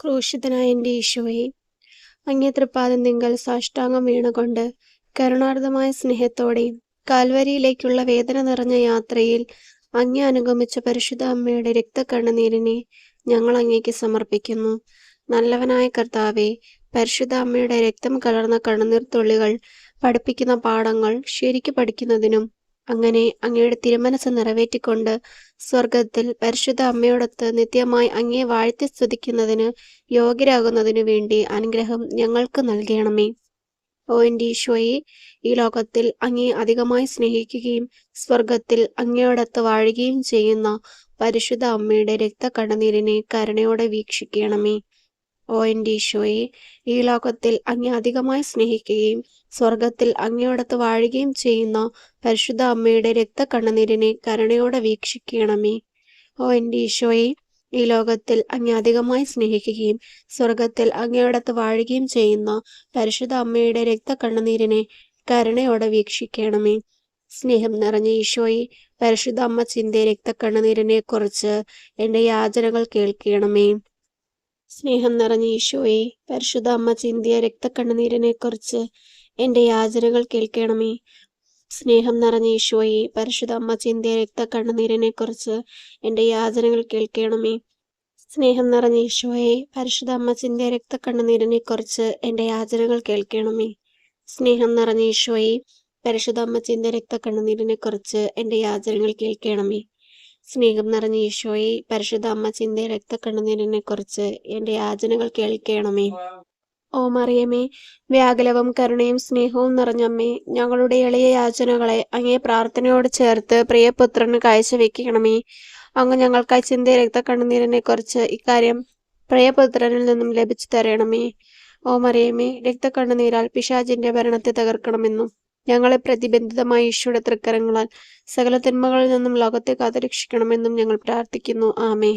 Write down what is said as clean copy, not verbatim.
ക്രൂശിതനായ എൻ്റെ ഈശോയെ, അങ്ങേ തൃപ്പാദത്തിങ്കൽ സാഷ്ടാംഗം വീണുകൊണ്ട് കരുണാർദ്ദമായ സ്നേഹത്തോടെ കാൽവരിയിലേക്കുള്ള വേദന നിറഞ്ഞ യാത്രയിൽ അങ്ങേ അനുഗമിച്ച പരിശുദ്ധ അമ്മയുടെ രക്തക്കണ്ണുനീരിനെ ഞങ്ങൾ അങ്ങേക്ക് സമർപ്പിക്കുന്നു. നല്ലവനായ കർത്താവെ, പരിശുദ്ധ അമ്മയുടെ രക്തം കലർന്ന കണ്ണുനീർത്തുള്ളികൾ പഠിപ്പിക്കുന്ന പാഠങ്ങൾ ശരിക്കു പഠിക്കുന്നതിനും അങ്ങനെ അങ്ങയുടെ തിരുമനസ് നിറവേറ്റിക്കൊണ്ട് സ്വർഗത്തിൽ പരിശുദ്ധ അമ്മയോടൊത്ത് നിത്യമായി അങ്ങേ വാഴ്ത്തി സ്തുതിക്കുന്നതിന് യോഗ്യരാകുന്നതിനു വേണ്ടി അനുഗ്രഹം ഞങ്ങൾക്ക് നൽകണമേ. ഓ എൻ്റെ ഈശോയെ, ഈ ലോകത്തിൽ അങ്ങേ അധികമായി സ്നേഹിക്കുകയും സ്വർഗത്തിൽ അങ്ങയോടൊത്ത് വാഴുകയും ചെയ്യുന്ന പരിശുദ്ധ അമ്മയുടെ രക്തക്കണ്ണുനീരിനെ കരുണയോടെ വീക്ഷിക്കണമേ. ഓ എൻ്റെ ഈശോയെ, ഈ ലോകത്തിൽ അങ്ങേ അധികമായി സ്നേഹിക്കുകയും സ്വർഗത്തിൽ അങ്ങയോടൊത്ത് വാഴുകയും ചെയ്യുന്ന പരിശുദ്ധ അമ്മയുടെ രക്തക്കണ്ണുനീരിനെ കരുണയോടെ വീക്ഷിക്കണമേ. ഓ എൻ്റെ ഈശോയെ, ഈ ലോകത്തിൽ അങ്ങേ അധികമായി സ്നേഹിക്കുകയും സ്വർഗത്തിൽ അങ്ങയോടൊത്ത് വാഴുകയും ചെയ്യുന്ന പരിശുദ്ധ അമ്മയുടെ രക്തക്കണ്ണുനീരിനെ കരുണയോടെ വീക്ഷിക്കണമേ. സ്നേഹം നിറഞ്ഞ ഈശോയെ, പരിശുദ്ധ അമ്മ ചിന്തിയ രക്തക്കണ്ണുനീരിനെ കുറിച്ച് എൻ്റെ യാചനകൾ കേൾക്കണമേ. സ്നേഹം നിറഞ്ഞ ഈശോയെ, പരിശുദ്ധ അമ്മ ചിന്തിയ രക്തക്കണ്ണുനീരിനെ കുറിച്ച് എൻ്റെ യാചനകൾ കേൾക്കണമേ. സ്നേഹം നിറഞ്ഞ ഈശോയെ, പരിശുദ്ധ അമ്മ ചിന്തിയ രക്തക്കണ്ണുനീരിനെ കുറിച്ച് എൻ്റെ യാചനകൾ കേൾക്കണമേ. സ്നേഹം നിറഞ്ഞ ഈശോയെ, പരിശുദ്ധ അമ്മ ചിന്തിയ രക്തക്കണ്ണുനീരിനെ കുറിച്ച് എൻ്റെ യാചനകൾ കേൾക്കണമേ. സ്നേഹം നിറഞ്ഞ ഈശോയെ, പരിശുദ്ധ അമ്മ ചിന്തിയ രക്തക്കണ്ണുനീരിനെ കുറിച്ച് എൻ്റെ യാചനകൾ കേൾക്കണമേ. സ്നേഹം നിറഞ്ഞ ഈശോയെ, പരിശുദ്ധ അമ്മ ചിന്തിയ രക്തക്കണ്ണുനീരിനെ കുറിച്ച് എൻ്റെ യാചനകൾ കേൾക്കണമേ. ഓ മറിയമേ, വ്യാകുലവും കരുണയും സ്നേഹവും നിറഞ്ഞമ്മേ, ഞങ്ങളുടെ എളിയ യാചനകളെ അങ്ങേ പ്രാർത്ഥനയോട് ചേർത്ത് പ്രിയപുത്രന് കാഴ്ചവെക്കണമേ. അങ്ങ് ഞങ്ങൾക്കായി ചിന്തിയ രക്തക്കണ്ണുനീരിനെ കുറിച്ച് ഇക്കാര്യം പ്രിയപുത്രനിൽ നിന്നും ലഭിച്ചു തരണമേ. ഓ മറിയമേ, രക്തക്കണ്ണുനീരാൽ പിശാചിന്റെ ഭരണത്തെ തകർക്കണമെന്നും ഞങ്ങളെ പ്രതിബന്ധിതമായ ഈശോയുടെ തൃക്കരങ്ങളാൽ സകല തിന്മകളിൽ നിന്നും ലോകത്തെ കാത്തുരക്ഷിക്കണമെന്നും ഞങ്ങൾ പ്രാർത്ഥിക്കുന്നു. ആമേ.